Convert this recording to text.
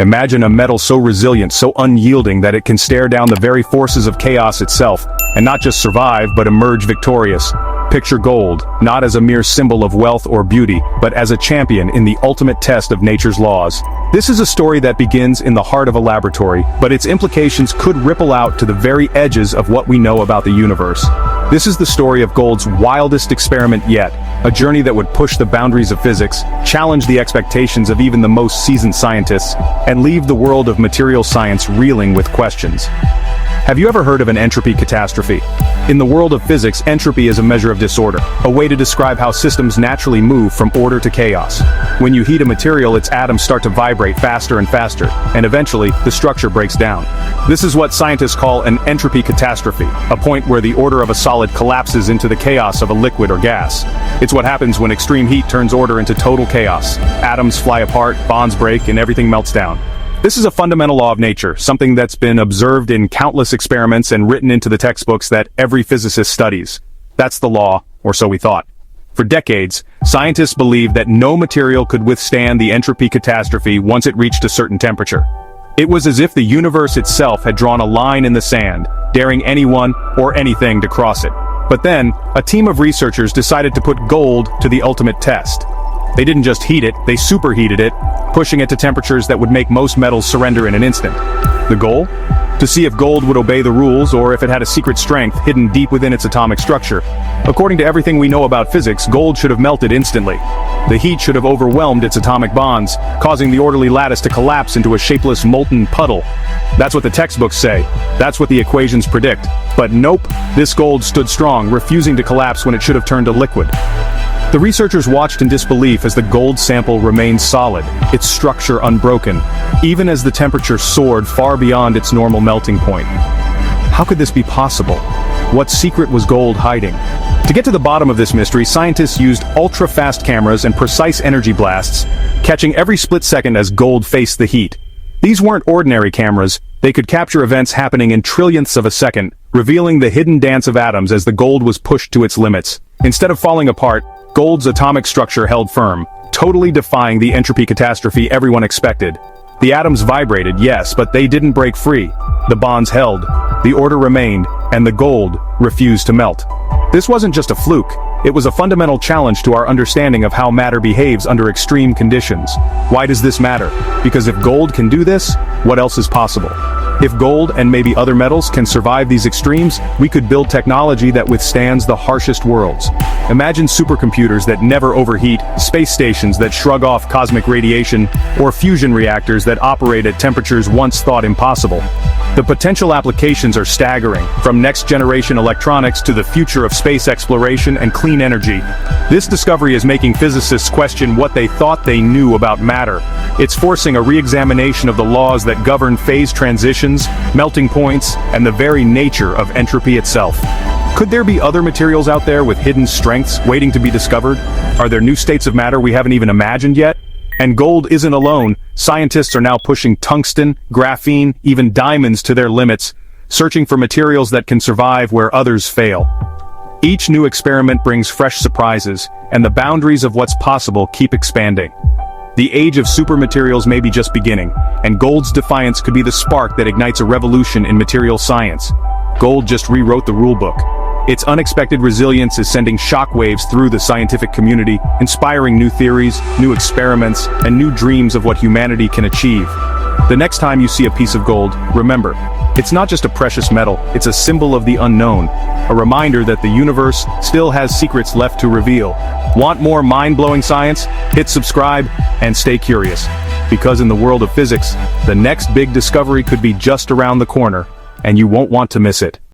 Imagine a metal so resilient, so unyielding that it can stare down the very forces of chaos itself, and not just survive but emerge victorious. Picture gold, not as a mere symbol of wealth or beauty, but as a champion in the ultimate test of nature's laws. This is a story that begins in the heart of a laboratory, but its implications could ripple out to the very edges of what we know about the universe. This is the story of gold's wildest experiment yet, a journey that would push the boundaries of physics, challenge the expectations of even the most seasoned scientists, and leave the world of material science reeling with questions. Have you ever heard of an entropy catastrophe? In the world of physics, entropy is a measure of disorder, a way to describe how systems naturally move from order to chaos. When you heat a material, its atoms start to vibrate faster and faster, and eventually, the structure breaks down. This is what scientists call an entropy catastrophe, a point where the order of a solid collapses into the chaos of a liquid or gas. It's what happens when extreme heat turns order into total chaos. Atoms fly apart, bonds break, and everything melts down. This is a fundamental law of nature, something that's been observed in countless experiments and written into the textbooks that every physicist studies. That's the law, or so we thought. For decades, scientists believed that no material could withstand the entropy catastrophe once it reached a certain temperature. It was as if the universe itself had drawn a line in the sand, daring anyone or anything to cross it. But then, a team of researchers decided to put gold to the ultimate test. They didn't just heat it, they superheated it, pushing it to temperatures that would make most metals surrender in an instant. The goal? To see if gold would obey the rules or if it had a secret strength hidden deep within its atomic structure. According to everything we know about physics, gold should have melted instantly. The heat should have overwhelmed its atomic bonds, causing the orderly lattice to collapse into a shapeless molten puddle. That's what the textbooks say. That's what the equations predict. But nope, this gold stood strong, refusing to collapse when it should have turned to liquid. The researchers watched in disbelief as the gold sample remained solid, its structure unbroken, even as the temperature soared far beyond its normal melting point. How could this be possible? What secret was gold hiding? To get to the bottom of this mystery, scientists used ultra-fast cameras and precise energy blasts, catching every split second as gold faced the heat. These weren't ordinary cameras. They could capture events happening in trillionths of a second, revealing the hidden dance of atoms as the gold was pushed to its limits. Instead of falling apart, gold's atomic structure held firm, totally defying the entropy catastrophe everyone expected. The atoms vibrated, yes, but they didn't break free. The bonds held, the order remained, and the gold refused to melt. This wasn't just a fluke. It was a fundamental challenge to our understanding of how matter behaves under extreme conditions. Why does this matter? Because if gold can do this, what else is possible? If gold and maybe other metals can survive these extremes, we could build technology that withstands the harshest worlds. Imagine supercomputers that never overheat, space stations that shrug off cosmic radiation, or fusion reactors that operate at temperatures once thought impossible. The potential applications are staggering, from next-generation electronics to the future of space exploration and clean energy. This discovery is making physicists question what they thought they knew about matter. It's forcing a re-examination of the laws that govern phase transitions, melting points, and the very nature of entropy itself. Could there be other materials out there with hidden strengths waiting to be discovered? Are there new states of matter we haven't even imagined yet? And gold isn't alone. Scientists are now pushing tungsten, graphene, even diamonds to their limits, searching for materials that can survive where others fail. Each new experiment brings fresh surprises, and the boundaries of what's possible keep expanding. The age of supermaterials may be just beginning, and gold's defiance could be the spark that ignites a revolution in material science. Gold just rewrote the rulebook. Its unexpected resilience is sending shockwaves through the scientific community, inspiring new theories, new experiments, and new dreams of what humanity can achieve. The next time you see a piece of gold, remember, it's not just a precious metal, it's a symbol of the unknown, a reminder that the universe still has secrets left to reveal. Want more mind-blowing science? Hit subscribe and stay curious. Because in the world of physics, the next big discovery could be just around the corner, and you won't want to miss it.